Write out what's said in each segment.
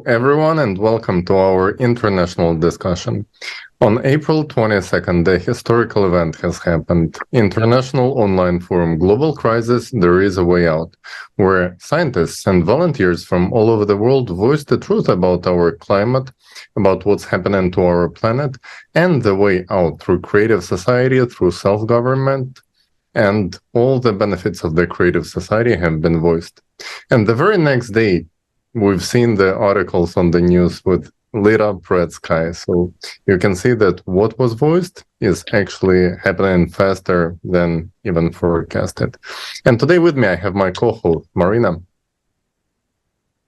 everyone, and welcome to our international discussion. On April 22nd, a historical event has happened. International online forum Global Crisis, There is a Way Out, where scientists and volunteers from all over the world voiced the truth about our climate, about what's happening to our planet, and the way out through creative society, through self-government, and all the benefits of the creative society have been voiced. And the very next day, we've seen the articles on the news with lit up red sky. So you can see that what was voiced is actually happening faster than even forecasted. And today with me, I have my co-host, Marina.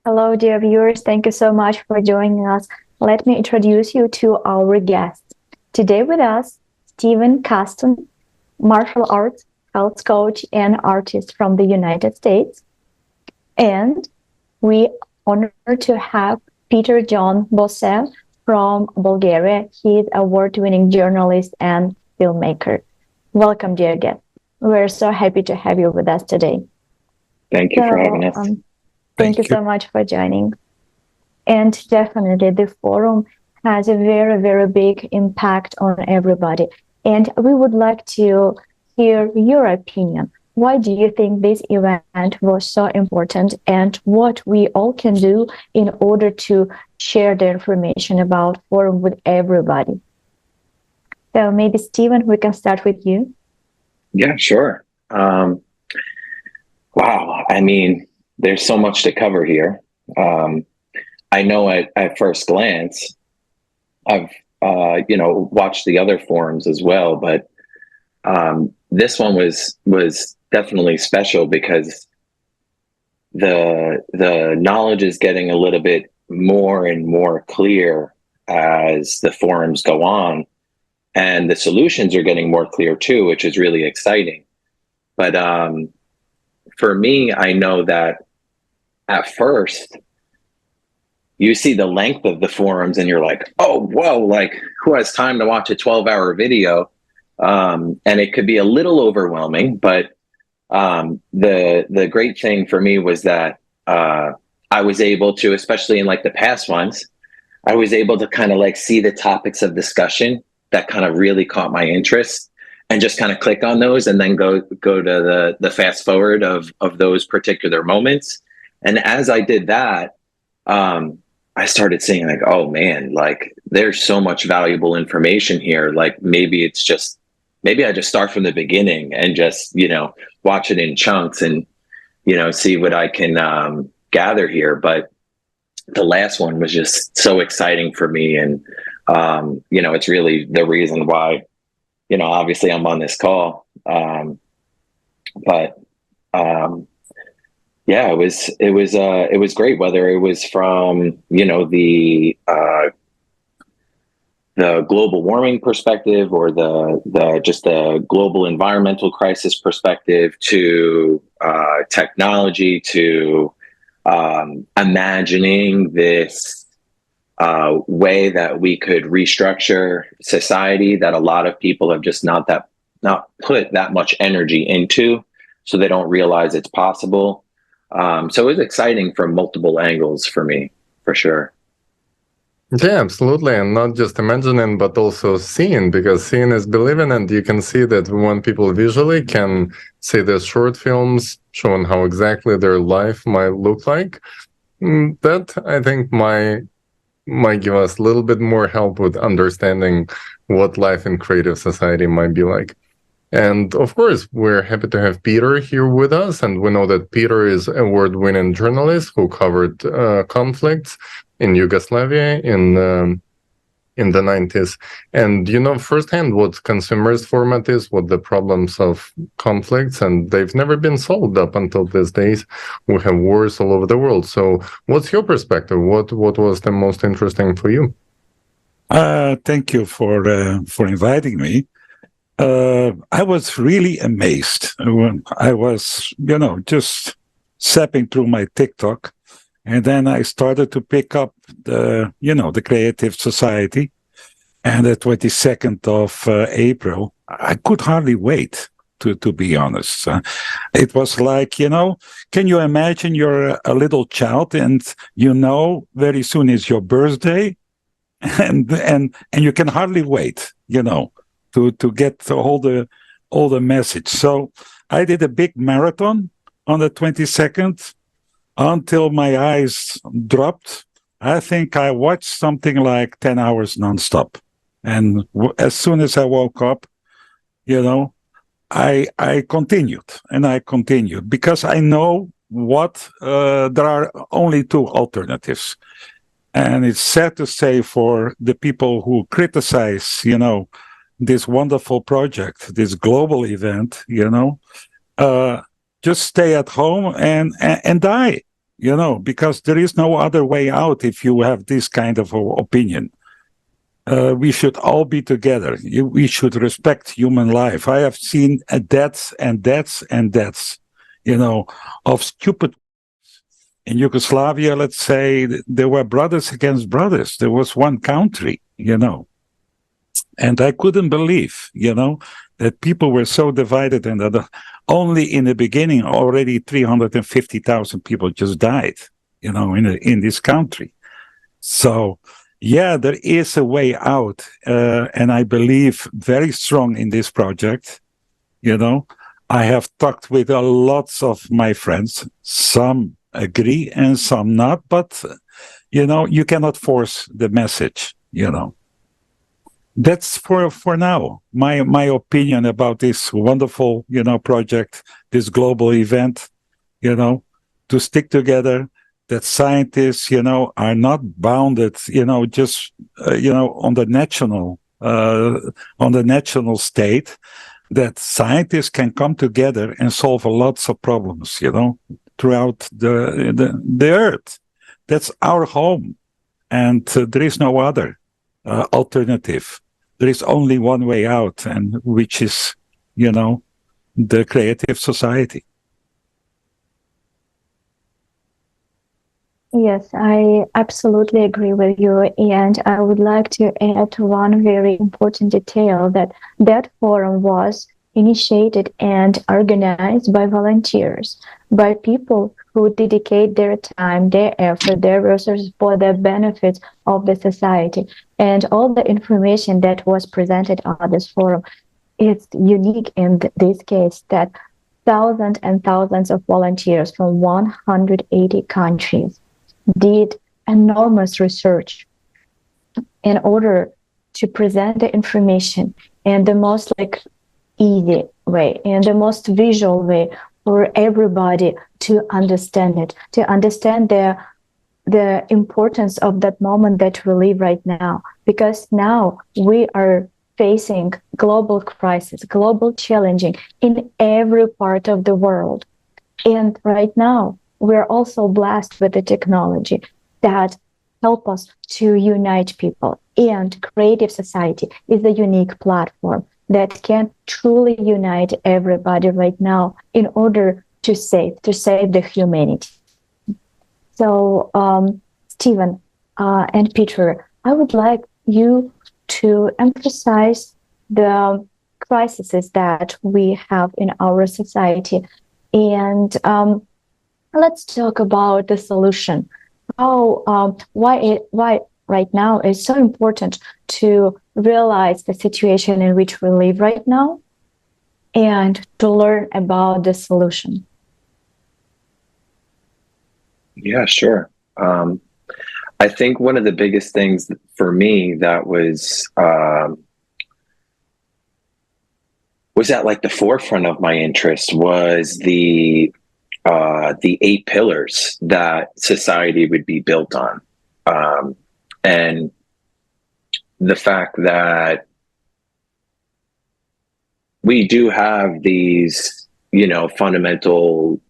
Hello, dear viewers. Thank you so much for joining us. Let me introduce you to our guest. Today with us, Kasten, martial arts, health coach, and artist from the United States. And we honored to have John Bosse from Bulgaria. He is an award-winning journalist and filmmaker. Welcome, dear guest. We're so happy to have you with us today. Thank you for having us. Thank you so much for joining. And definitely the forum has a very, very big impact on everybody. And we would like to hear your opinion. Why do you think this event was so important, and what we all can do in order to share the information about forum with everybody? So maybe, Steven, we can start with you. Yeah, sure. Wow. I mean, there's so much to cover here. I know at first glance, I've, watched the other forums as well, but this one was definitely special because the knowledge is getting a little bit more and more clear as the forums go on, and the solutions are getting more clear too, which is really exciting. But for me, I know that at first you see the length of the forums and you're like, oh, whoa, like who has time to watch a 12-hour video? And it could be a little overwhelming, but the great thing for me was that I was able to, especially in like the past ones, I was able to kind of like see the topics of discussion that kind of really caught my interest and just kind of click on those and then go to the fast forward of those particular moments. And as I did that, I started seeing like, oh man, like there's so much valuable information here. Like maybe I just start from the beginning and just, watch it in chunks and, see what I can gather here. But the last one was just so exciting for me. And, it's really the reason why, obviously I'm on this call. Yeah, it was great, whether it was from, the global warming perspective or the global environmental crisis perspective to technology to imagining this way that we could restructure society that a lot of people have just not put that much energy into, so they don't realize it's possible. So it was exciting from multiple angles for me, for sure. Yeah, absolutely. And not just imagining, but also seeing, because seeing is believing. And you can see that when people visually can see the short films showing how exactly their life might look like, that I think might give us a little bit more help with understanding what life in creative society might be like. And of course, we're happy to have Peter here with us. And we know that Peter is an award-winning journalist who covered conflicts in Yugoslavia in the 90s. And you know firsthand what consumerist format is, what the problems of conflicts, and they've never been solved up until these days. We have wars all over the world. So what's your perspective? What was the most interesting for you? Thank you for inviting me. I was really amazed when I was, just zapping through my TikTok, and then I started to pick up the Creative Society, and the 22nd of April, I could hardly wait to be honest. It was like, can you imagine you're a little child and very soon is your birthday and you can hardly wait, to get all the message. So I did a big marathon on the 22nd until my eyes dropped. I think I watched something like 10 hours nonstop. And as soon as I woke up, I continued because I know there are only two alternatives. And it's sad to say for the people who criticize, this wonderful project, this global event, just stay at home and die, because there is no other way out if you have this kind of opinion. We should all be together. We should respect human life. I have seen deaths and deaths and deaths, of stupid. In Yugoslavia, let's say, there were brothers against brothers. There was one country, and I couldn't believe, that people were so divided and that only in the beginning, already 350,000 people just died, in this country. So, yeah, there is a way out, and I believe very strong in this project. I have talked with lots of my friends. Some agree and some not, but you cannot force the message. That's for now my opinion about this wonderful project, this global event. To stick together. That scientists, are not bounded, just, on the national state, that scientists can come together and solve lots of problems, throughout the earth. That's our home. And there is no other alternative. There is only one way out, and which is, the creative society. Yes, I absolutely agree with you. And I would like to add one very important detail that forum was initiated and organized by volunteers, by people who dedicate their time, their effort, their resources for the benefits of the society. And all the information that was presented on this forum is unique in this case, that thousands and thousands of volunteers from 180 countries did enormous research in order to present the information in the most easy way, in the most visual way for everybody to understand it, to understand the importance of that moment that we live right now. Because now we are facing global crisis, global challenging in every part of the world. And right now, we're also blessed with the technology that help us to unite people. And Creative Society is a unique platform that can truly unite everybody right now in order to save the humanity. So, Stephen and Peter, I would like you to emphasize the crises that we have in our society, and let's talk about the solution. Why right now is so important to realize the situation in which we live right now and to learn about the solution. Yeah, sure. I think one of the biggest things for me that was at the forefront of my interest was the 8 pillars that society would be built on. And the fact that we do have these, fundamental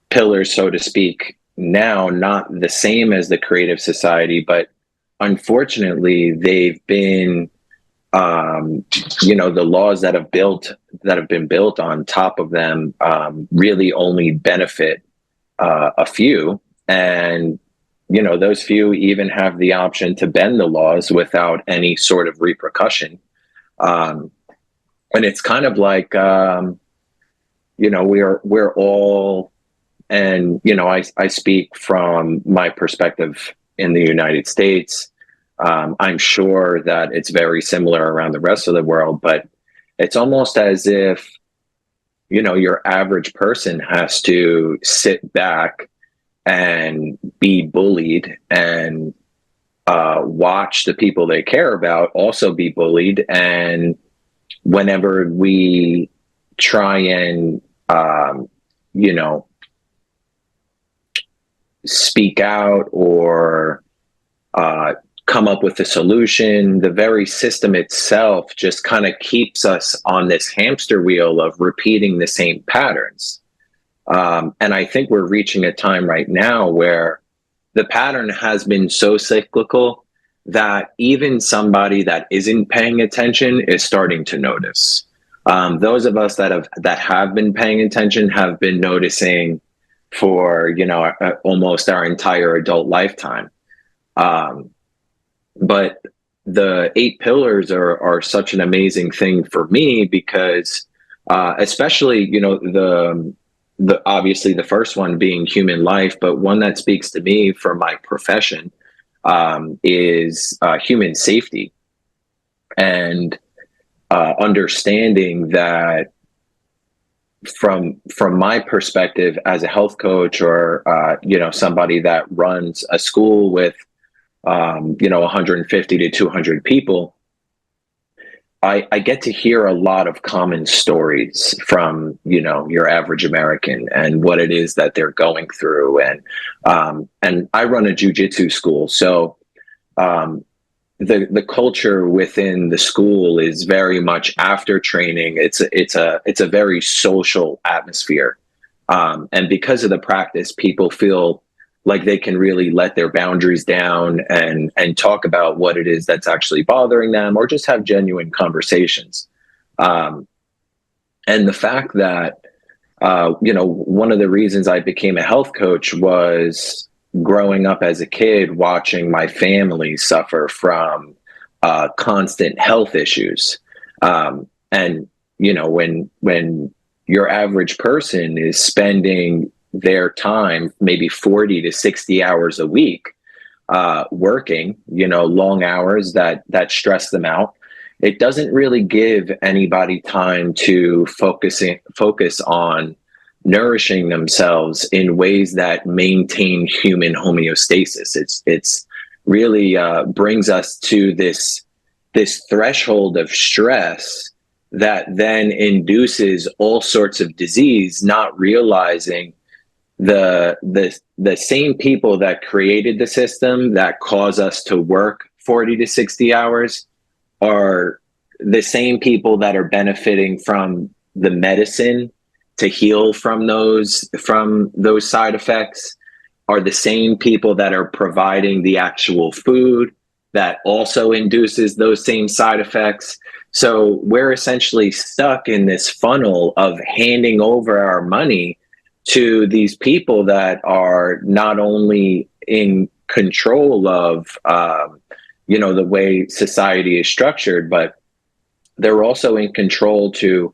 pillars, so to speak, now, not the same as the creative society, but unfortunately they've been, the laws that have been built on top of them really only benefit a few. And those few even have the option to bend the laws without any sort of repercussion. And it's kind of like, we're all, and, I speak from my perspective in the United States. I'm sure that it's very similar around the rest of the world, but it's almost as if, your average person has to sit back and be bullied and watch the people they care about also be bullied. And whenever we try and, speak out or come up with a solution, the very system itself just kind of keeps us on this hamster wheel of repeating the same patterns. And I think we're reaching a time right now where the pattern has been so cyclical that even somebody that isn't paying attention is starting to notice. Those of us that have been paying attention have been noticing for almost our entire adult lifetime. But the 8 pillars are such an amazing thing for me because, especially the obviously the first one being human life, but one that speaks to me for my profession is human safety, and understanding that from my perspective as a health coach or somebody that runs a school with 150 to 200 people, I get to hear a lot of common stories from your average American and what it is that they're going through, and I run a jiu-jitsu school, so the culture within the school is very much after training. It's a very social atmosphere, and because of the practice, people feel like they can really let their boundaries down and talk about what it is that's actually bothering them, or just have genuine conversations. And the fact that one of the reasons I became a health coach was growing up as a kid, watching my family suffer from constant health issues. And, when your average person is spending their time, maybe 40 to 60 hours a week, working, long hours that stress them out, it doesn't really give anybody time to focus on nourishing themselves in ways that maintain human homeostasis. It's really brings us to this threshold of stress that then induces all sorts of disease, not realizing the same people that created the system that cause us to work 40 to 60 hours are the same people that are benefiting from the medicine to heal from those side effects, are the same people that are providing the actual food that also induces those same side effects. So we're essentially stuck in this funnel of handing over our money to these people that are not only in control of the way society is structured, but they're also in control to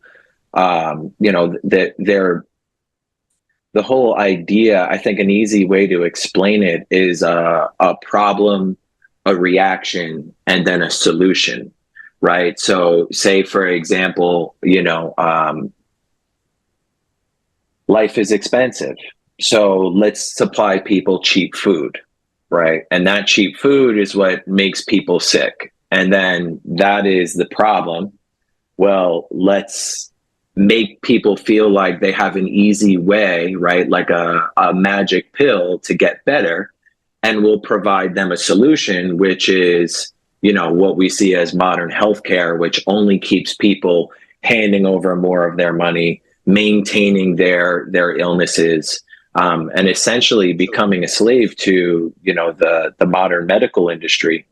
that they're the whole idea. I think an easy way to explain it is a problem, a reaction, and then a solution, right? So say, for example, life is expensive, so let's supply people cheap food, right? And that cheap food is what makes people sick. And then that is the problem. Well, let's make people feel like they have an easy way, right? Like a magic pill to get better. And we'll provide them a solution, which is, what we see as modern healthcare, which only keeps people handing over more of their money, maintaining their illnesses, and essentially becoming a slave to the modern medical industry,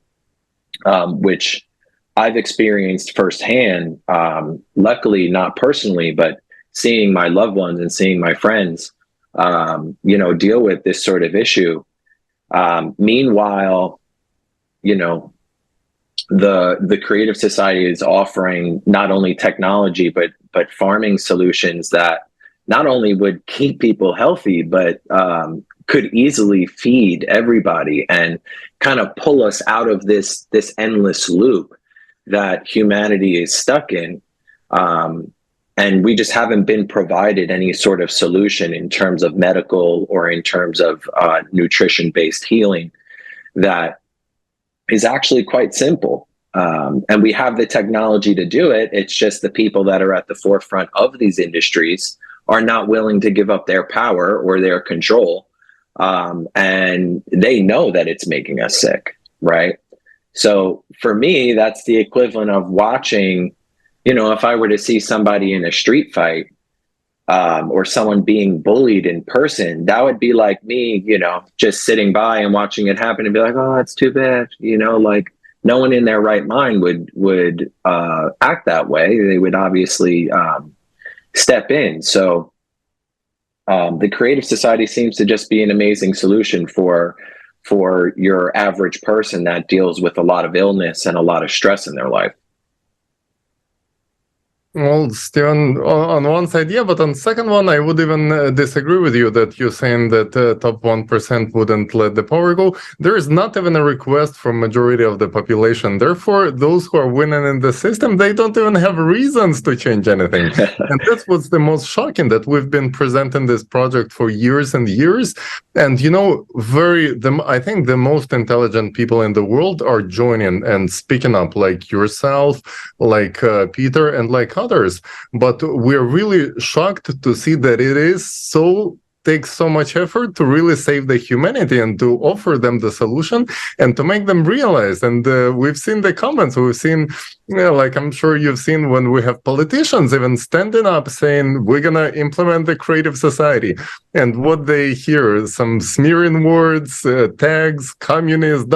which I've experienced firsthand. Luckily, not personally, but seeing my loved ones and seeing my friends, deal with this sort of issue. Meanwhile, the Creative Society is offering not only technology but farming solutions that not only would keep people healthy, but could easily feed everybody and kind of pull us out of this endless loop that humanity is stuck in. And we just haven't been provided any sort of solution in terms of medical or in terms of nutrition-based healing that is actually quite simple. And we have the technology to do it. It's just the people that are at the forefront of these industries are not willing to give up their power or their control. And they know that it's making us sick, right? So for me, that's the equivalent of watching, if I were to see somebody in a street fight, or someone being bullied in person, that would be like me, just sitting by and watching it happen and be like, oh, that's too bad. Like no one in their right mind would act that way. They would obviously step in. So the Creative Society seems to just be an amazing solution for your average person that deals with a lot of illness and a lot of stress in their life. Well, Steven, on one side, yeah, but on the second one, I would even disagree with you that you're saying that top 1% wouldn't let the power go. There is not even a request from majority of the population. Therefore, those who are winning in the system, they don't even have reasons to change anything. And that's what's the most shocking, that we've been presenting this project for years and years. And, I think the most intelligent people in the world are joining and speaking up, like yourself, like Peter, and like others. But we're really shocked to see that takes so much effort to really save the humanity and to offer them the solution and to make them realize. And we've seen the comments, we've seen, like I'm sure you've seen when we have politicians even standing up saying, we're going to implement the Creative Society. And what they hear, some smearing words, tags, communist,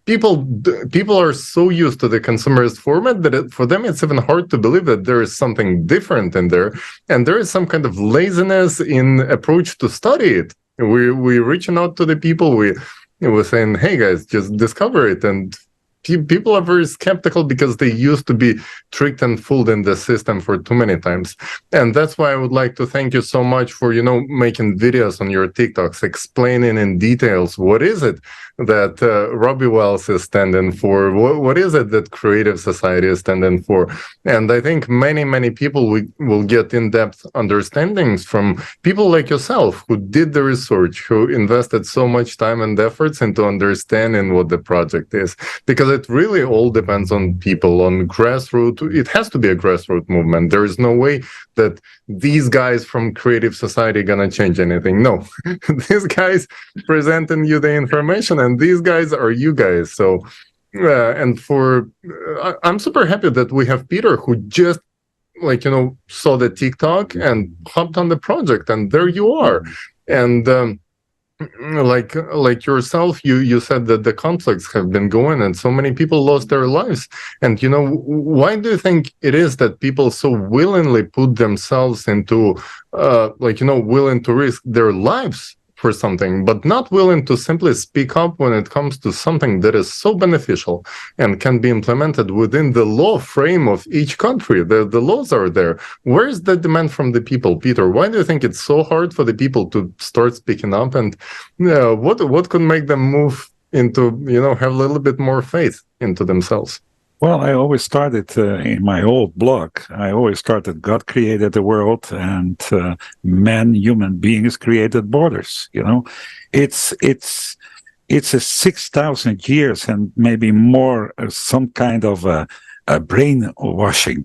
people are so used to the consumerist format that for them it's even hard to believe that there is something different in there. And there is some kind of laziness in approach to study it. We're reaching out to the people. We're saying, hey guys, just discover it. And people are very skeptical because they used to be tricked and fooled in the system for too many times. And that's why I would like to thank you so much for, making videos on your TikToks, explaining in details what is it that Robbie Wells is standing for, what is it that Creative Society is standing for. And I think many people will get in-depth understandings from people like yourself who did the research, who invested so much time and efforts into understanding what the project is. Because it really all depends on people, on grassroots. It has to be a grassroots movement. There is no way that these guys from Creative Society are gonna change anything. No, these guys presenting you the information, and these guys are you guys. So, I'm super happy that we have Peter, who just saw the TikTok and hopped on the project, and there you are. And like yourself, you said that the conflicts have been going and so many people lost their lives. And why do you think it is that people so willingly put themselves into willing to risk their lives for something, but not willing to simply speak up when it comes to something that is so beneficial and can be implemented within the law frame of each country? The laws are there. Where is the demand from the people, Peter? Why do you think it's so hard for the people to start speaking up? And what could make them move into, have a little bit more faith into themselves? Well, I always started in my old blog. I always started, God created the world and human beings created borders. It's a 6,000 years and maybe more, some kind of a brainwashing.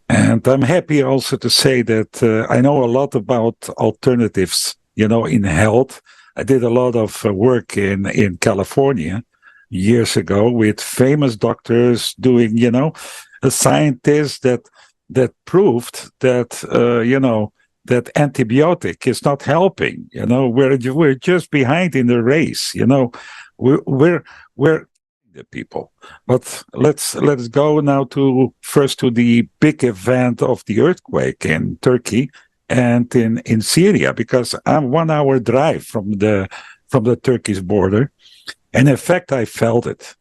And I'm happy also to say that I know a lot about alternatives, in health. I did a lot of work in California years ago with famous doctors doing, scientists that proved that, that antibiotic is not helping. We're just behind in the race. We're the people. But let's go now first to the big event of the earthquake in Turkey and in Syria, because I'm 1 hour drive from the Turkish border. And in fact, I felt it,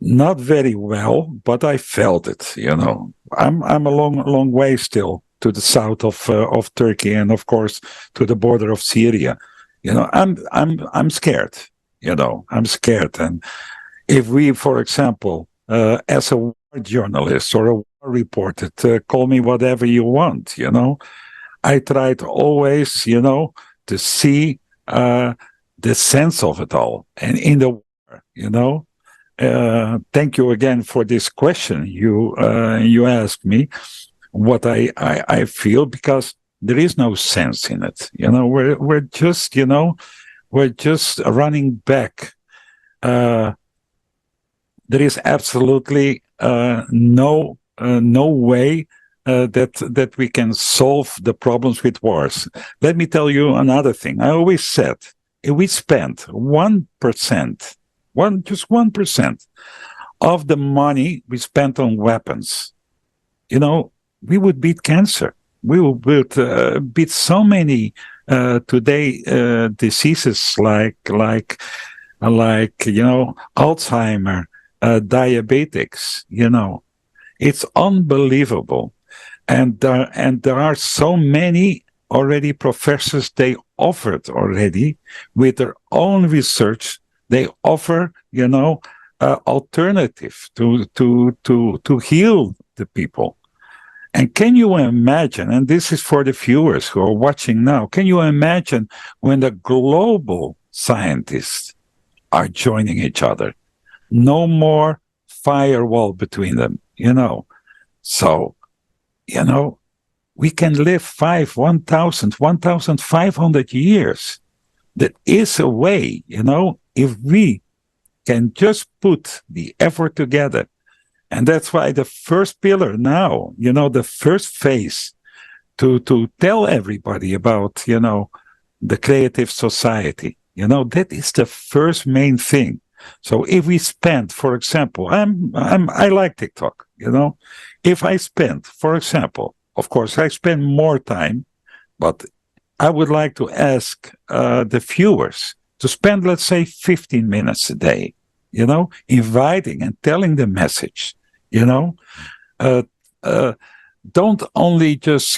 not very well, but I felt it. I'm a long way still to the south of Turkey, and of course to the border of Syria. I'm scared. I'm scared. And if we, for example, as a war journalist or a war reporter, call me whatever you want. I tried always, to see the sense of it all, and in the war. Thank you again for this question. You asked me what I feel, because there is no sense in it. We're just running back. There is absolutely no way that we can solve the problems with wars. Let me tell you another thing. I always said, if we spend 1%, just 1% of the money we spent on weapons, we would beat cancer. We would beat so many today diseases like Alzheimer, diabetics. It's unbelievable, and there are so many already professors. They offered already with their own research. They offer, alternative to heal the people. And can you imagine, and this is for the viewers who are watching now, can you imagine when the global scientists are joining each other? No more firewall between them, So, we can live 1,500 years. That is a way, if we can just put the effort together. And that's why the first pillar now, the first phase to tell everybody about, the creative society, that is the first main thing. So if we spend, for example, I like TikTok, if I spend, for example, of course, I spend more time, but I would like to ask the viewers to spend, let's say, 15 minutes a day, inviting and telling the message, don't only just,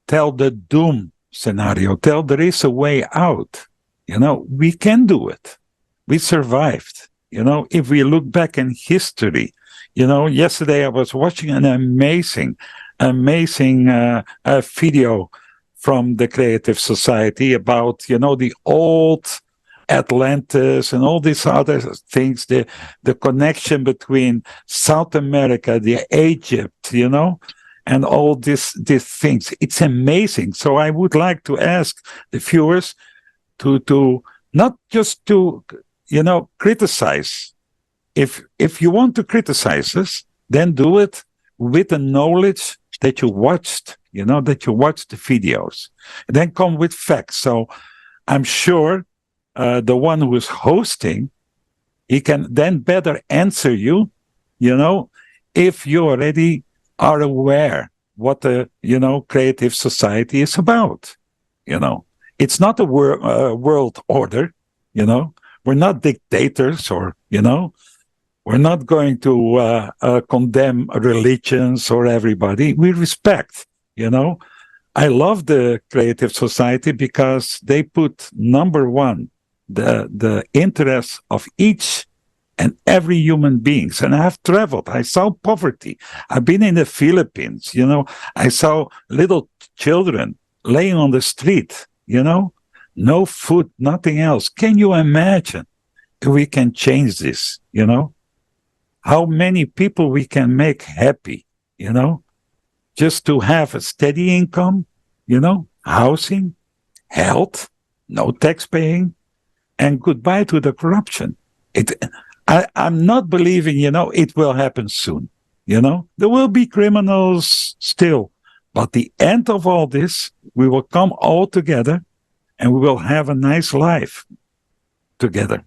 tell the doom scenario, tell there is a way out. We can do it. We survived. If we look back in history, yesterday I was watching an amazing video from the Creative Society about, the old Atlantis and all these other things, the connection between South America, the Egypt, and all these things. It's amazing. So I would like to ask the viewers to not just to, criticize. If you want to criticize us, then do it with the knowledge that you watched, that you watched the videos. Then come with facts. So I'm sure the one who is hosting, he can then better answer you, if you already are aware what the, creative society is about. It's not a world order, we're not dictators or, we're not going to condemn religions or everybody. We respect, I love the Creative Society because they put number one, the interests of each and every human beings. And I have traveled. I saw poverty. I've been in the Philippines, I saw little children laying on the street, no food, nothing else. Can you imagine if we can change this, how many people we can make happy, just to have a steady income, housing, health, no tax paying, and goodbye to the corruption. I'm not believing, it will happen soon. There will be criminals still, but the end of all this, we will come all together and we will have a nice life together.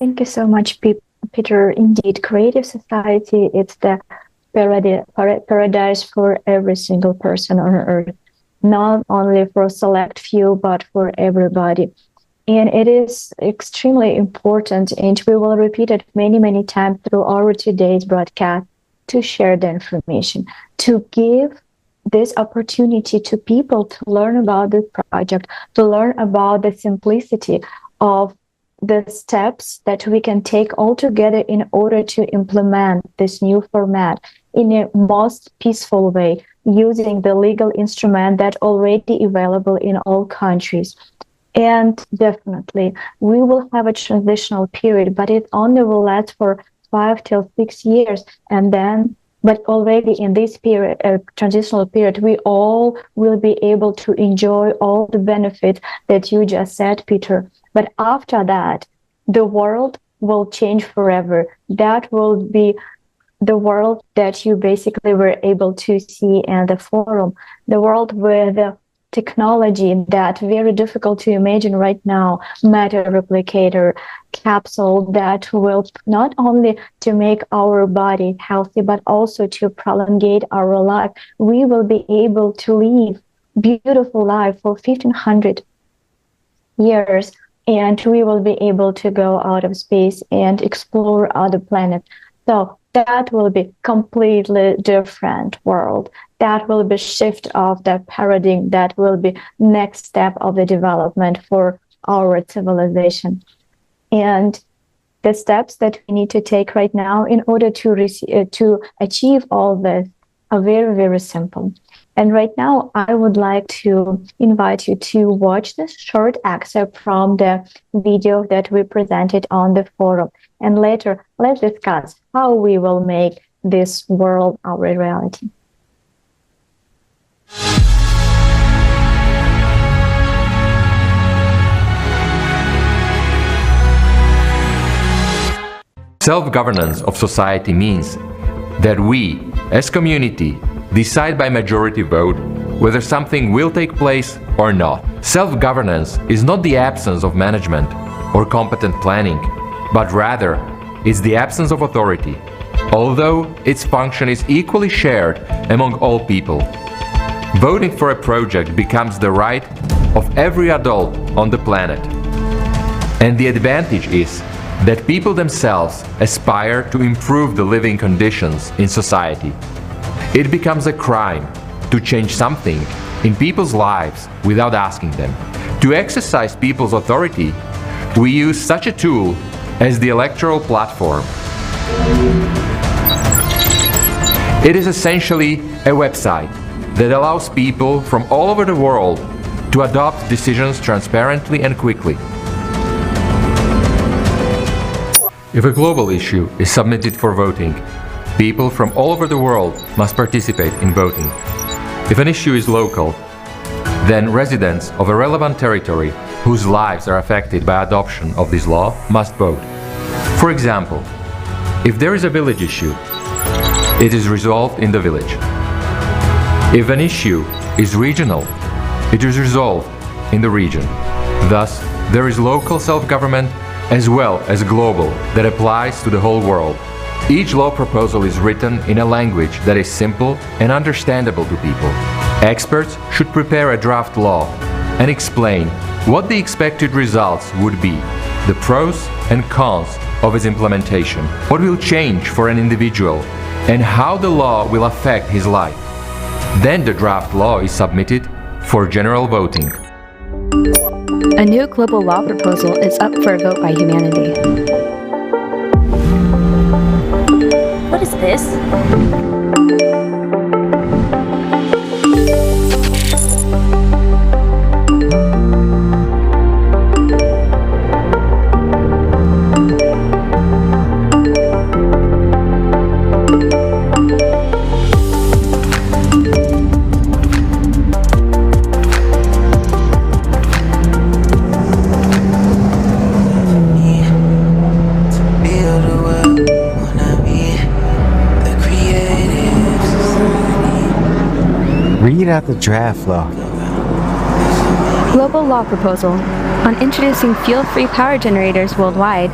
Thank you so much, Peter. Indeed, Creative Society, it's the paradise for every single person on earth, not only for a select few, but for everybody. And it is extremely important, and we will repeat it many, many times through our today's broadcast, to share the information, to give this opportunity to people to learn about this project, to learn about the simplicity of the steps that we can take all together in order to implement this new format in a most peaceful way, using the legal instrument that already available in all countries. And definitely, we will have a transitional period, but it only will last for 5 till 6 years. And then, but already in this period, transitional period, we all will be able to enjoy all the benefits that you just said, Peter. But after that, the world will change forever. That will be the world that you basically were able to see in the forum, the world with the technology that very difficult to imagine right now, matter replicator, capsule that will not only to make our body healthy, but also to prolongate our life. We will be able to live beautiful life for 1500 years, and we will be able to go out of space and explore other planets. So that will be completely different world. That will be shift of the paradigm. That will be next step of the development for our civilization. And the steps that we need to take right now in order to achieve all this are very, very simple. And right now, I would like to invite you to watch this short excerpt from the video that we presented on the forum. And later, let's discuss how we will make this world our reality. Self-governance of society means that we, as community, decide by majority vote whether something will take place or not. Self-governance is not the absence of management or competent planning, but rather is the absence of authority, although its function is equally shared among all people. Voting for a project becomes the right of every adult on the planet. And the advantage is that people themselves aspire to improve the living conditions in society. It becomes a crime to change something in people's lives without asking them. To exercise people's authority, we use such a tool as the electoral platform. It is essentially a website that allows people from all over the world to adopt decisions transparently and quickly. If a global issue is submitted for voting, people from all over the world must participate in voting. If an issue is local, then residents of a relevant territory whose lives are affected by adoption of this law must vote. For example, if there is a village issue, it is resolved in the village. If an issue is regional, it is resolved in the region. Thus, there is local self-government as well as global that applies to the whole world. Each law proposal is written in a language that is simple and understandable to people. Experts should prepare a draft law and explain what the expected results would be, the pros and cons of its implementation, what will change for an individual, and how the law will affect his life. Then the draft law is submitted for general voting. A new global law proposal is up for a vote by humanity. What is this? Read out the draft law. Global law proposal on introducing fuel-free power generators worldwide.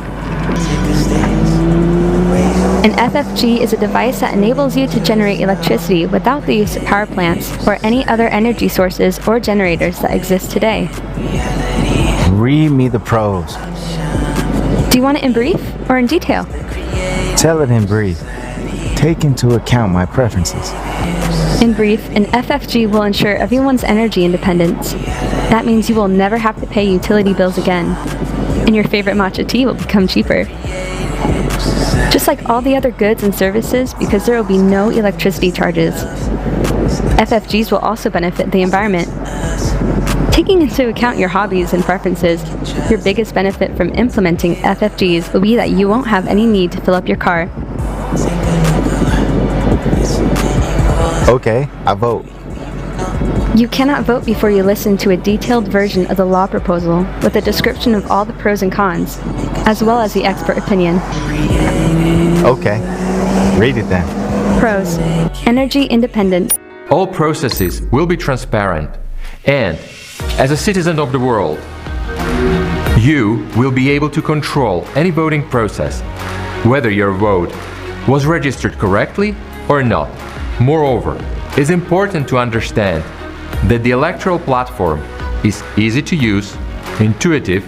An FFG is a device that enables you to generate electricity without the use of power plants or any other energy sources or generators that exist today. Read me the pros. Do you want it in brief or in detail? Tell it in brief. Take into account my preferences. In brief, an FFG will ensure everyone's energy independence. That means you will never have to pay utility bills again, and your favorite matcha tea will become cheaper. Just like all the other goods and services, because there will be no electricity charges. FFGs will also benefit the environment. Taking into account your hobbies and preferences, your biggest benefit from implementing FFGs will be that you won't have any need to fill up your car. Okay, I vote. You cannot vote before you listen to a detailed version of the law proposal with a description of all the pros and cons, as well as the expert opinion. Okay, read it then. Pros. Energy independent. All processes will be transparent, and as a citizen of the world, you will be able to control any voting process, whether your vote was registered correctly or not. Moreover, it's important to understand that the electoral platform is easy to use, intuitive,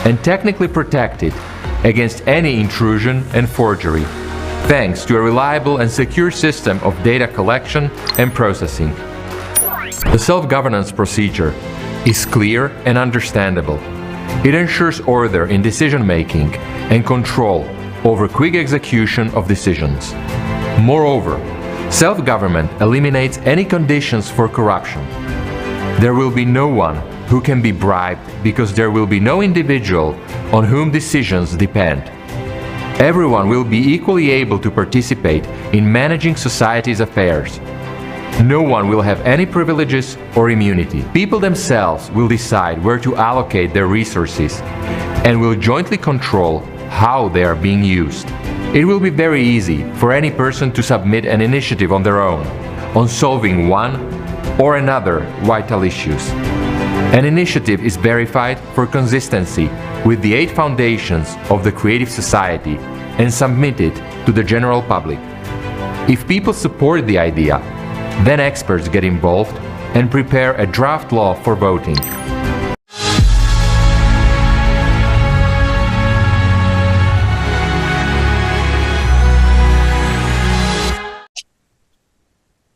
and technically protected against any intrusion and forgery, thanks to a reliable and secure system of data collection and processing. The self-governance procedure is clear and understandable. It ensures order in decision-making and control over quick execution of decisions. Moreover, self-government eliminates any conditions for corruption. There will be no one who can be bribed because there will be no individual on whom decisions depend. Everyone will be equally able to participate in managing society's affairs. No one will have any privileges or immunity. People themselves will decide where to allocate their resources and will jointly control how they are being used. It will be very easy for any person to submit an initiative on their own, on solving one or another vital issues. An initiative is verified for consistency with the 8 foundations of the creative society and submitted to the general public. If people support the idea, then experts get involved and prepare a draft law for voting.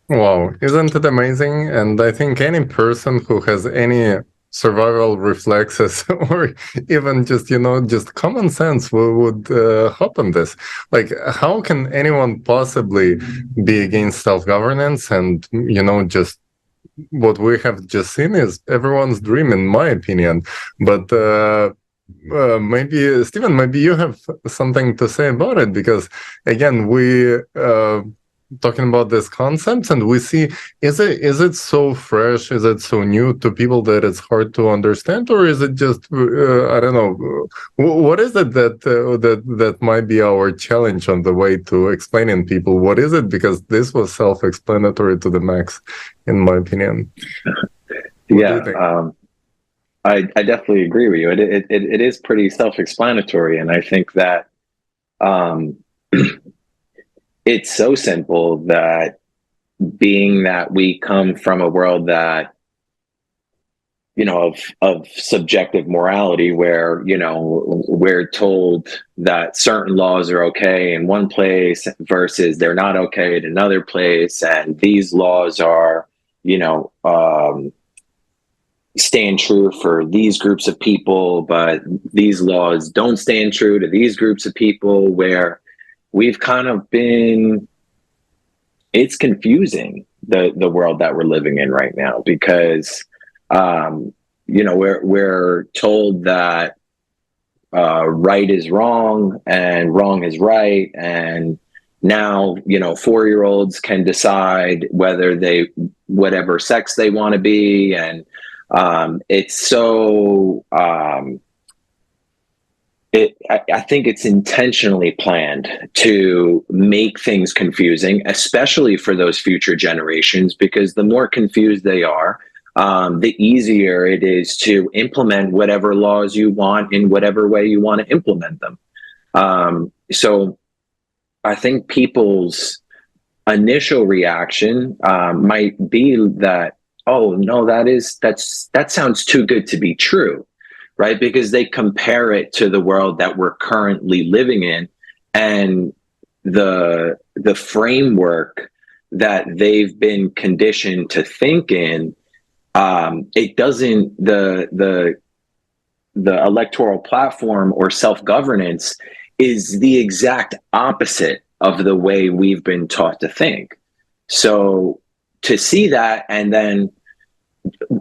Wow, isn't it amazing? And I think any person who has any survival reflexes or even just, just common sense would hop on this. Like, how can anyone possibly be against self-governance? And, just what we have just seen is everyone's dream, in my opinion. But maybe, Stephen, maybe you have something to say about it, because, again, we... talking about these concepts, and we see, is it so fresh, is it so new to people that it's hard to understand, or is it just I don't know, what is it that might be our challenge on the way to explaining people what is it, because this was self-explanatory to the max, in my opinion. I definitely agree with you. It is pretty self-explanatory, and I think that it's so simple that, being that we come from a world that, of subjective morality, where, we're told that certain laws are okay in one place versus they're not okay in another place. And these laws are, stand true for these groups of people, but these laws don't stand true to these groups of people, where we've kind of been, it's confusing, the world that we're living in right now, because, we're told that right is wrong and wrong is right. And now, 4-year-olds can decide whatever sex they want to be. And it's so, I think it's intentionally planned to make things confusing, especially for those future generations, because the more confused they are, the easier it is to implement whatever laws you want in whatever way you want to implement them. So I think people's initial reaction might be that, oh no, that sounds too good to be true. right? Because they compare it to the world that we're currently living in, and the framework that they've been conditioned to think in. It doesn't, the electoral platform or self-governance is the exact opposite of the way we've been taught to think. So to see that, and then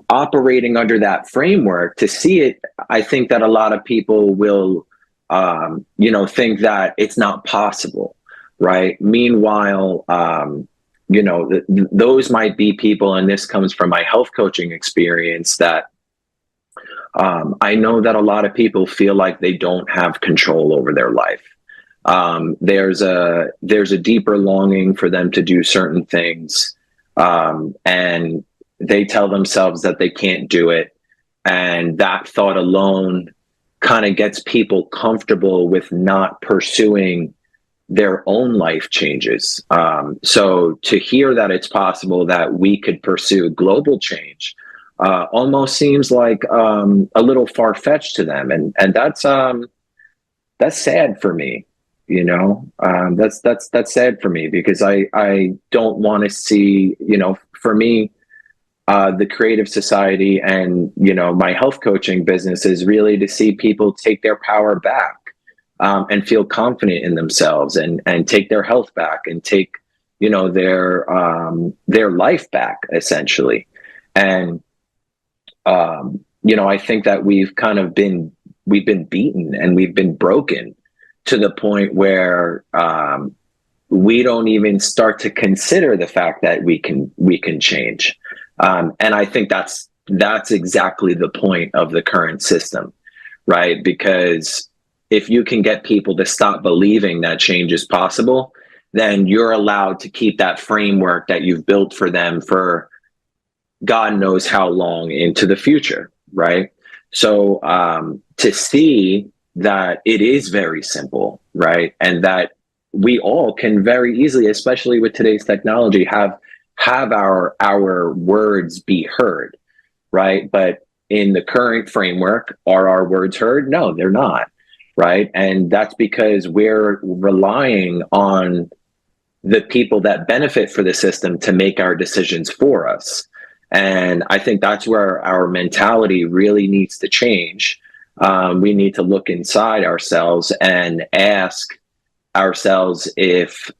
operating under that framework, to see it, I think that a lot of people will, think that it's not possible, right? Meanwhile, those might be people, and this comes from my health coaching experience, that I know that a lot of people feel like they don't have control over their life. There's a deeper longing for them to do certain things, and they tell themselves that they can't do it. And that thought alone kind of gets people comfortable with not pursuing their own life changes. So to hear that it's possible that we could pursue global change almost seems like a little far-fetched to them, and that's sad for me. That's sad for me, because I don't want to see, for me, the creative society and my health coaching business is really to see people take their power back. And feel confident in themselves, and take their health back, and take, their life back, essentially. And, I think that we've been beaten, and we've been broken to the point where we don't even start to consider the fact that we can change. And I think that's exactly the point of the current system, right? Because if you can get people to stop believing that change is possible, then you're allowed to keep that framework that you've built for them for God knows how long into the future, right? So to see that it is very simple, right? And that we all can very easily, especially with today's technology, have our words be heard, right? But in the current framework, are our words heard? No, they're not. Right. And that's because we're relying on the people that benefit for the system to make our decisions for us. And I think that's where our mentality really needs to change. We need to look inside ourselves and ask ourselves if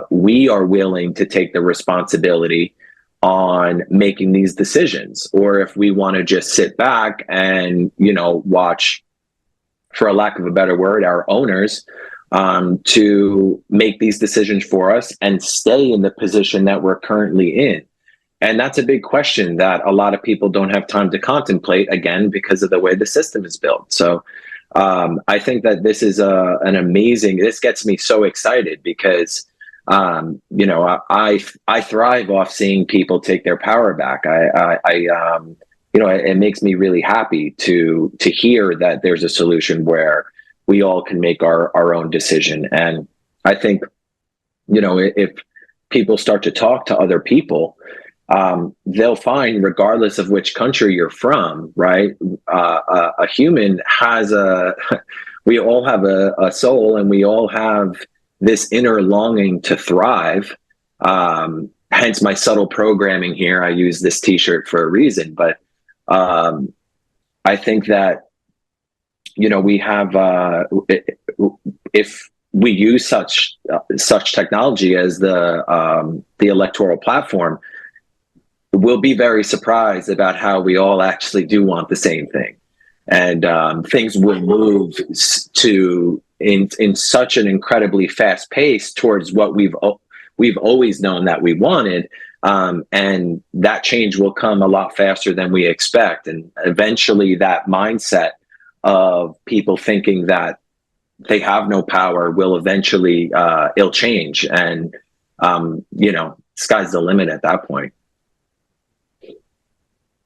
we are willing to take the responsibility on making these decisions, or if we want to just sit back and, watch, for a lack of a better word, our owners to make these decisions for us and stay in the position that we're currently in. And that's a big question that a lot of people don't have time to contemplate, again, because of the way the system is built. So I think that this is this gets me so excited, because, I thrive off seeing people take their power back. It makes me really happy to hear that there's a solution where we all can make our own decision. And I think, if people start to talk to other people, they'll find, regardless of which country you're from, right? A human has we all have a soul, and we all have this inner longing to thrive. Hence my subtle programming here. I use this t-shirt for a reason, but I think that, we have, if we use such technology as the electoral platform, we'll be very surprised about how we all actually do want the same thing. And things will move in such an incredibly fast pace towards what we've always known that we wanted. And that change will come a lot faster than we expect. And eventually that mindset of people thinking that they have no power will eventually, it'll change. And, sky's the limit at that point.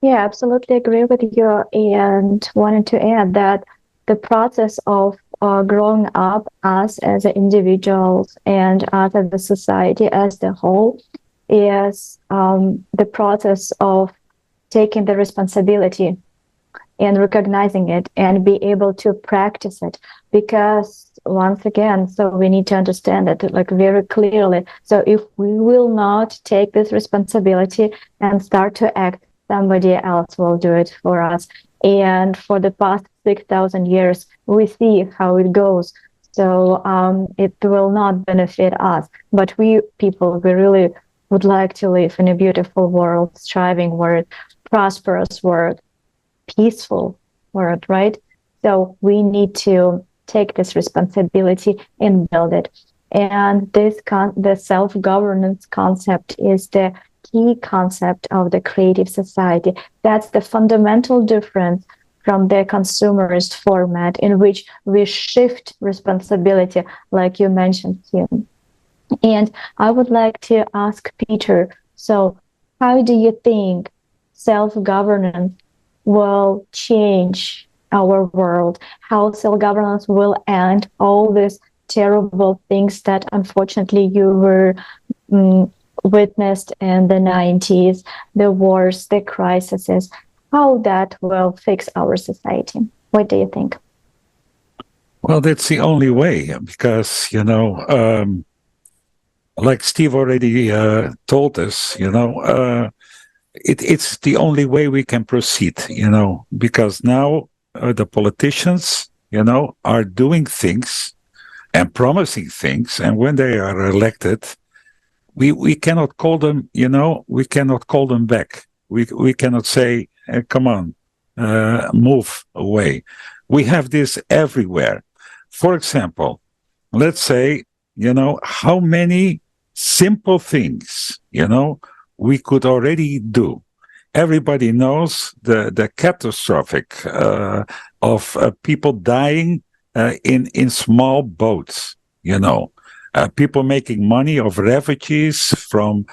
Yeah, absolutely agree with you. And wanted to add that the process of growing up, us as individuals and us as a society as the whole, is the process of taking the responsibility and recognizing it and be able to practice it. Because once again, so we need to understand it like very clearly. So if we will not take this responsibility and start to act, somebody else will do it for us. And for the past 6,000 years, we see how it goes. So it will not benefit us. But we people, we really would like to live in a beautiful world, striving world, prosperous world, peaceful world, right? So we need to take this responsibility and build it. And the self-governance concept is the key concept of the creative society. That's the fundamental difference from the consumerist format in which we shift responsibility, like you mentioned, Kim. And I would like to ask Peter, so how do you think self-governance will change our world? How self-governance will end all these terrible things that unfortunately you were witnessed in the 90s, the wars, the crises, how that will fix our society? What do you think? Well, that's the only way, because, like Steve already told us, it's the only way we can proceed, because now the politicians, are doing things and promising things, and when they are elected, we cannot call them, we cannot call them back. We cannot say, come on, move away. We have this everywhere. For example, let's say, how many simple things, we could already do. Everybody knows the catastrophic of people dying in small boats, people making money of refugees from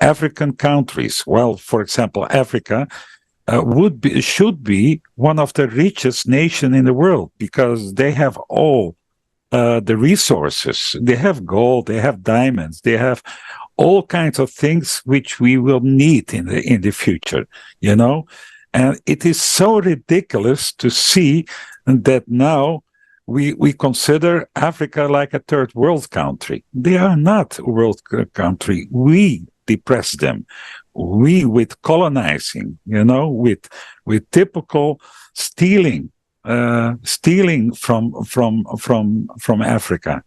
African countries. Well, for example, Africa should be one of the richest nations in the world, because they have all the resources. They have gold, they have diamonds, they have all kinds of things which we will need in the future, And it is so ridiculous to see that now we consider Africa like a third world country. They are not a world country. We depress them. We, with colonizing, with typical stealing from Africa,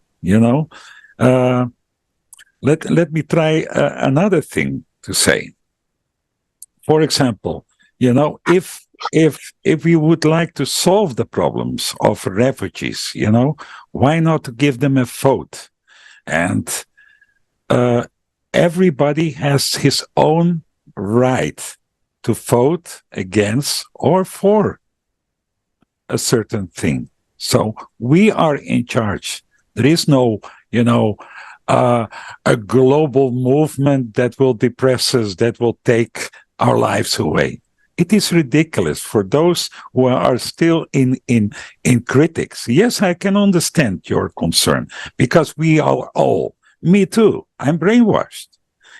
Let me try another thing to say. For example, if we would like to solve the problems of refugees, why not give them a vote? And everybody has his own right to vote against or for a certain thing. So we are in charge. There is no, a global movement that will depress us, that will take our lives away. It is ridiculous for those who are still in critics. Yes, I can understand your concern, because we are all, me too, I'm brainwashed.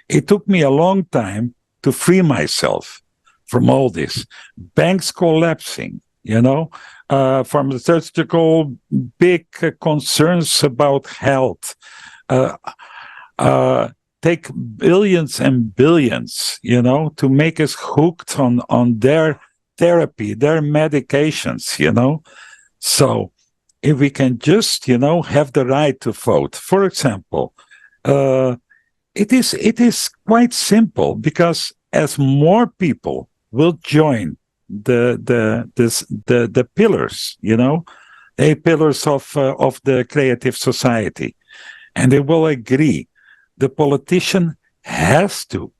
It took me a long time to free myself from all this. Banks collapsing, pharmaceutical big concerns about health, take billions and billions, to make us hooked on their therapy, their medications, So if we can just, have the right to vote, for example, it is quite simple, because as more people will join the pillars, the pillars of the creative society, and they will agree, the politician has to,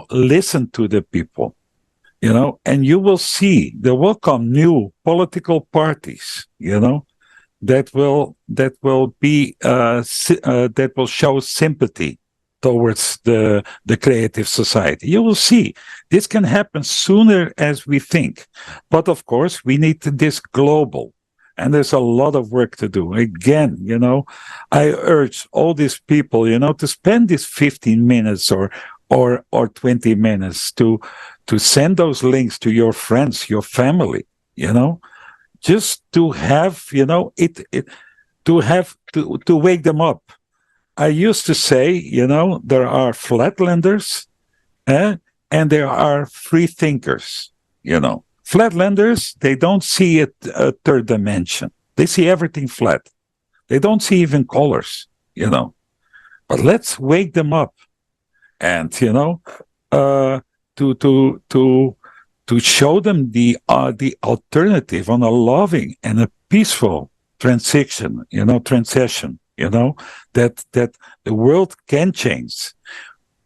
listen to the people, and you will see there will come new political parties, that will be that will show sympathy towards the creative society. You will see this can happen sooner as we think, but of course we need this global. And there's a lot of work to do. Again, I urge all these people, to spend these 15 minutes or or 20 minutes to send those links to your friends, your family, just to have, to wake them up. I used to say, there are flatlanders, and there are free thinkers, Flatlanders, they don't see a third dimension. They see everything flat. They don't see even colors, But let's wake them up, and to show them the alternative on a loving and a peaceful transition, that the world can change.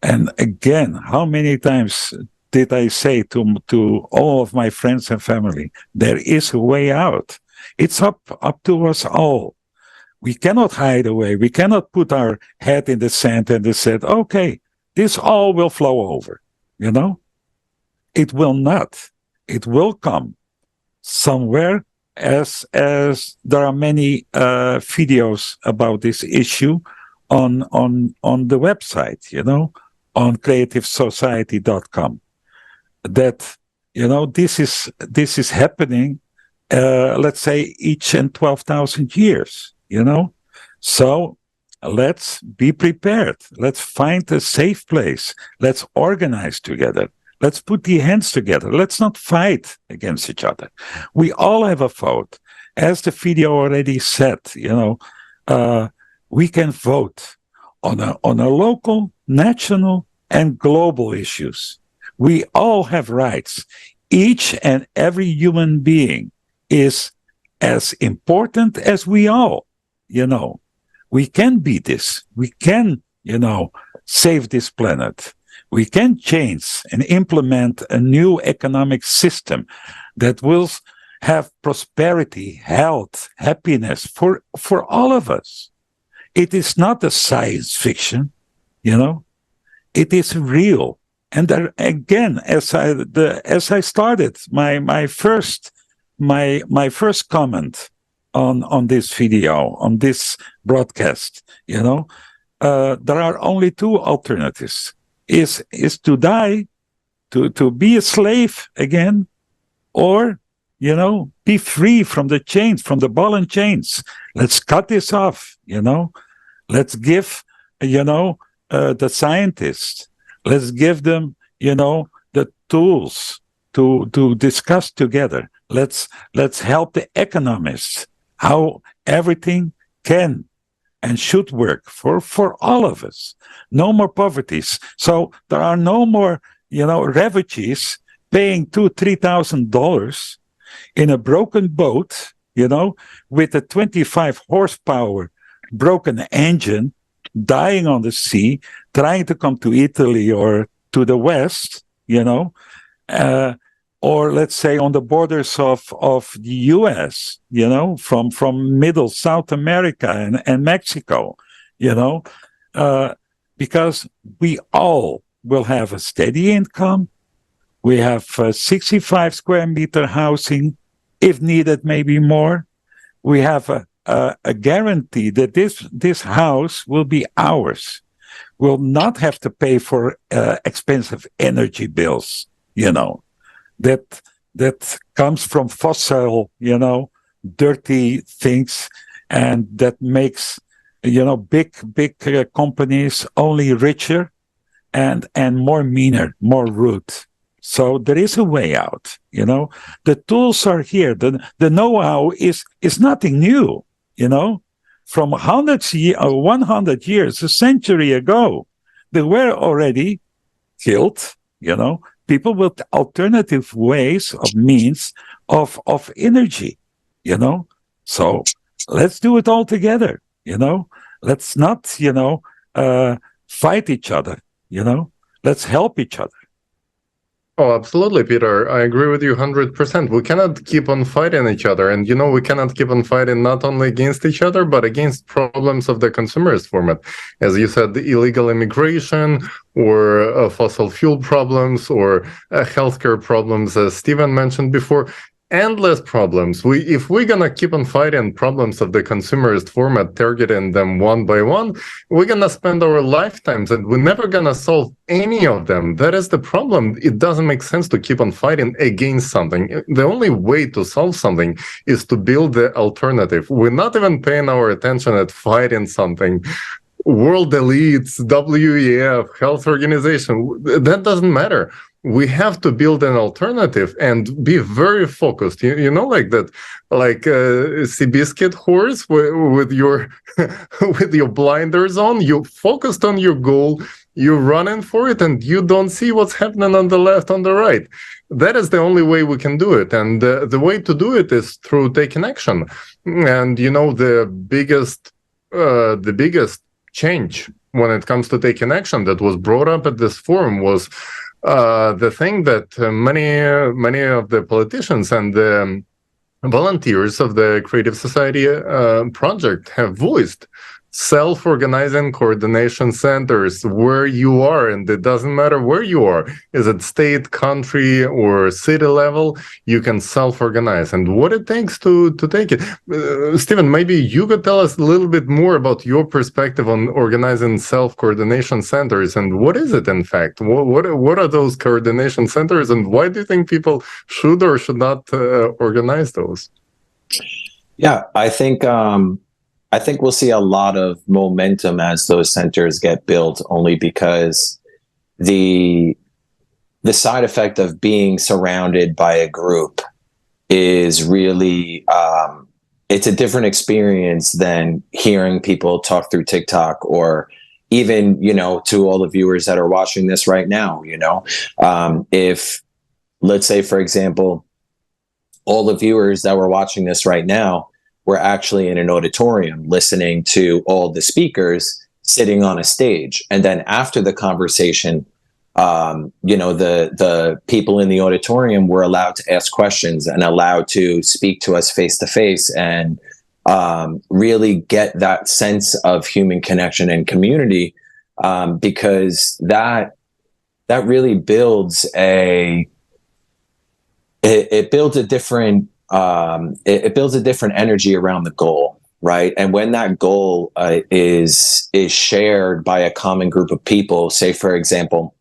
And again, how many times did I say to all of my friends and family, there is a way out. It's up to us all. We cannot hide away. We cannot put our head in the sand and said, okay, this all will flow over. It will not. It will come somewhere, as there are many videos about this issue on the website, on creativesociety.com. That this is happening, let's say each and 12,000 years. So let's be prepared. Let's find a safe place. Let's organize together. Let's put the hands together. Let's not fight against each other. We all have a vote. As the video already said, we can vote on a local, national, and global issues. We all have rights. Each and every human being is as important as we all. We can beat this. We can, save this planet. We can change and implement a new economic system that will have prosperity, health, happiness for all of us. It is not a science fiction, It is real. And there, again, as I started my first comment on this video, on this broadcast, there are only two alternatives: is to die, to be a slave again, or be free from the chains, from the ball and chains. Let's cut this off. Let's give the scientists. Let's give them the tools to discuss together. Let's help the economists how everything can and should work for all of us. No more poverties. So there are no more, refugees paying $2,000-$3,000 in a broken boat, with a 25 horsepower broken engine, dying on the sea, trying to come to Italy or to the West, or let's say on the borders of the US, from Middle South America and Mexico, because we all will have a steady income. We have 65 square meter housing, if needed, maybe more. We have a guarantee that this house will be ours. We'll not have to pay for expensive energy bills, that comes from fossil, dirty things, and that makes, big companies only richer and more meaner, more rude. So there is a way out, The tools are here. The know-how is nothing new, From 100 years, a century ago, there were already killed, people with alternative ways of means of energy, So let's do it all together, Let's not, fight each other, Let's help each other. Oh, absolutely, Peter. I agree with you 100%. We cannot keep on fighting each other. And, we cannot keep on fighting not only against each other, but against problems of the consumerist format. As you said, the illegal immigration or fossil fuel problems or healthcare problems, as Steven mentioned before. endless problems. If we're gonna keep on fighting problems of the consumerist format, targeting them one by one, we're gonna spend our lifetimes and we're never gonna solve any of them. That is the problem. It doesn't make sense to keep on fighting against something. The only way to solve something is to build the alternative. We're not even paying our attention at fighting something. World elites, WEF, health organization, that doesn't matter. We have to build an alternative and be very focused. You know, like that, like Seabiscuit horse with your with your blinders on. You focused on your goal. You're running for it, and you don't see what's happening on the left, on the right. That is the only way we can do it, and the way to do it is through taking action. And you know, the biggest change when it comes to taking action that was brought up at this forum was the thing that many of the politicians and the volunteers of the Creative Society project have voiced. Self-organizing coordination centers where you are, and it doesn't matter where you are. Is it state, country, or city level? You can self-organize, and what it takes to take it. Stephen, maybe you could tell us a little bit more about your perspective on organizing self-coordination centers, and what is it in fact? What are those coordination centers, and why do you think people should or should not organize those? Yeah, I think we'll see a lot of momentum as those centers get built, only because the side effect of being surrounded by a group is really it's a different experience than hearing people talk through TikTok, or even, you know, to all the viewers that are watching this right now, you know, if, let's say, for example, all the viewers that were watching this right now were actually in an auditorium listening to all the speakers sitting on a stage. And then after the conversation, you know, the people in the auditorium were allowed to ask questions and allowed to speak to us face to face, and really get that sense of human connection and community, because that really builds it builds a different it builds a different energy around the goal, right? And when that goal is shared by a common group of people, say, for example,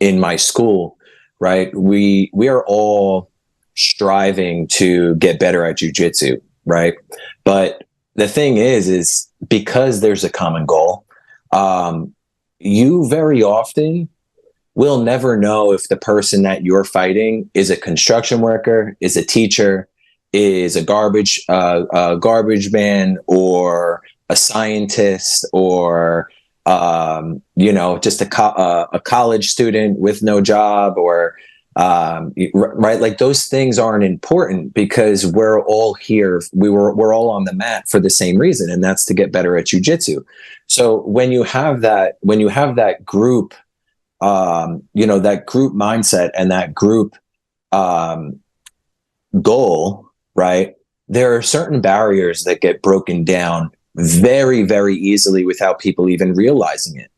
in my school, right, we are all striving to get better at jujitsu, right? But the thing is because there's a common goal, you very often we'll never know if the person that you're fighting is a construction worker, is a teacher, is a garbage man, or a scientist, or you know, just a college student with no job, or right, like those things aren't important, because we're all here. We're all on the mat for the same reason, and that's to get better at jujitsu. So when you have that group, you know, that group mindset and that group goal, right, there are certain barriers that get broken down very, very easily without people even realizing it.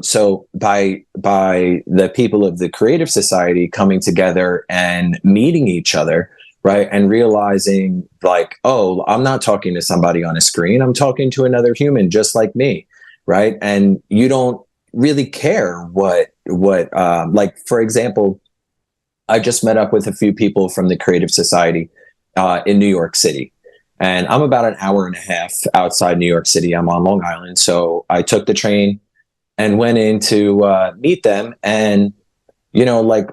So by the people of the Creative Society coming together and meeting each other, right, and realizing, like, oh, I'm not talking to somebody on a screen, I'm talking to another human just like me, right? And you don't really care what like, for example, I just met up with a few people from the Creative Society in New York City, and I'm about an hour and a half outside New York City. I'm on Long Island, so I took the train and went in to meet them. And, you know, like,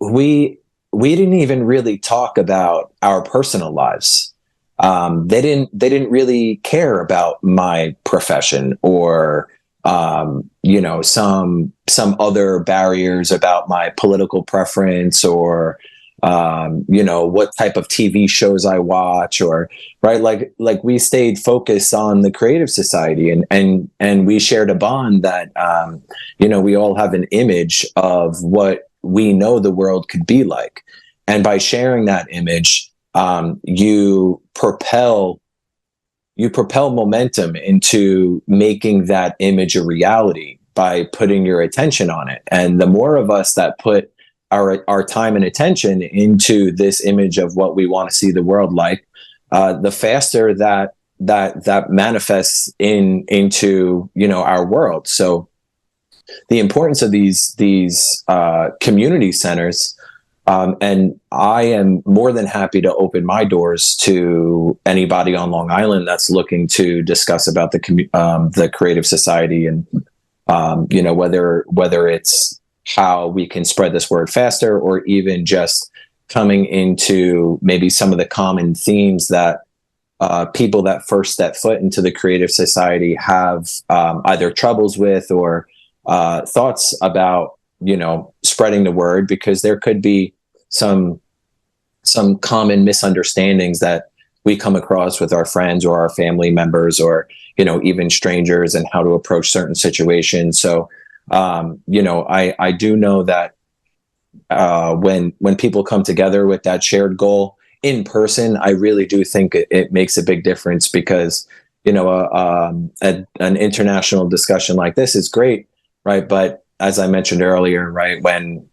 we didn't even really talk about our personal lives. They didn't really care about my profession, or you know, some other barriers about my political preference, or you know, what type of TV shows I watch, or right, like we stayed focused on the Creative Society, and we shared a bond that you know, we all have an image of what we know the world could be like, and by sharing that image, you propel momentum into making that image a reality by putting your attention on it. And the more of us that put our time and attention into this image of what we want to see the world like, the faster that manifests into our world. So the importance of these community centers, and I am more than happy to open my doors to anybody on Long Island that's looking to discuss about the Creative Society, and whether it's how we can spread this word faster, or even just coming into maybe some of the common themes that people that first step foot into the Creative Society have either troubles with, or thoughts about, spreading the word, because there could be some common misunderstandings that we come across with our friends or our family members, or even strangers, and how to approach certain situations. So I do know that when people come together with that shared goal in person, I really do think it makes a big difference, because an international discussion like this is great, right? But as I mentioned earlier, right, when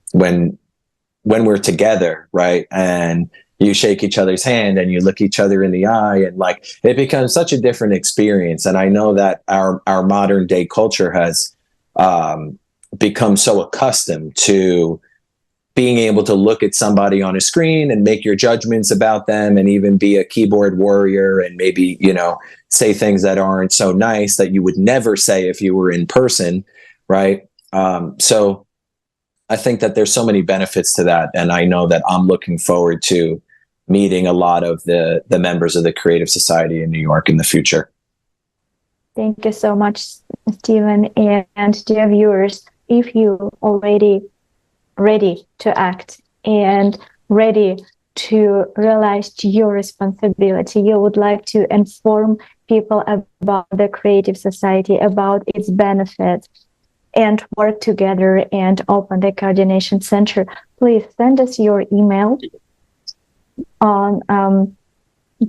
we're together, right, and you shake each other's hand and you look each other in the eye, and like, it becomes such a different experience. And I know that our modern day culture has become so accustomed to being able to look at somebody on a screen and make your judgments about them, and even be a keyboard warrior, and maybe, say things that aren't so nice that you would never say if you were in person, right? So I think that there's so many benefits to that. And I know that I'm looking forward to meeting a lot of the members of the Creative Society in New York in the future. Thank you so much, Stephen. And dear viewers, if you already ready to act and ready to realize your responsibility, you would like to inform people about the Creative Society, about its benefits, and work together and open the coordination center, please send us your email on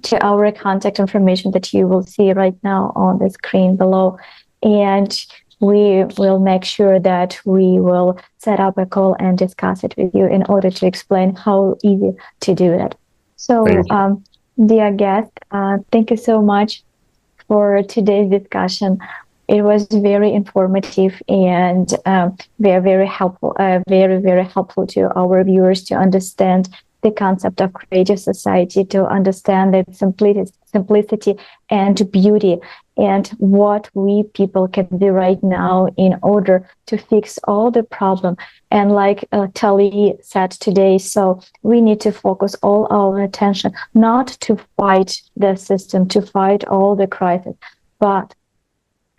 to our contact information that you will see right now on the screen below, and we will make sure that we will set up a call and discuss it with you in order to explain how easy to do that. So, dear guest, thank you so much for today's discussion. It was very informative and very helpful, very helpful to our viewers to understand the concept of Creative Society, to understand the simplicity and beauty, and what we people can do right now in order to fix all the problem. And like Tali said today, so we need to focus all our attention not to fight the system, to fight all the crises, but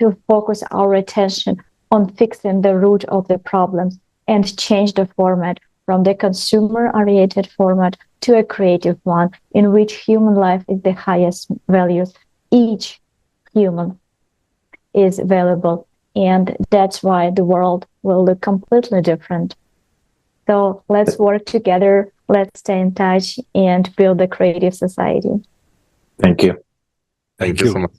to focus our attention on fixing the root of the problems and change the format from the consumer-oriented format to a creative one in which human life is the highest values. Each human is valuable, and that's why the world will look completely different. So let's work together, let's stay in touch and build a Creative Society. Thank you. Thank you so much.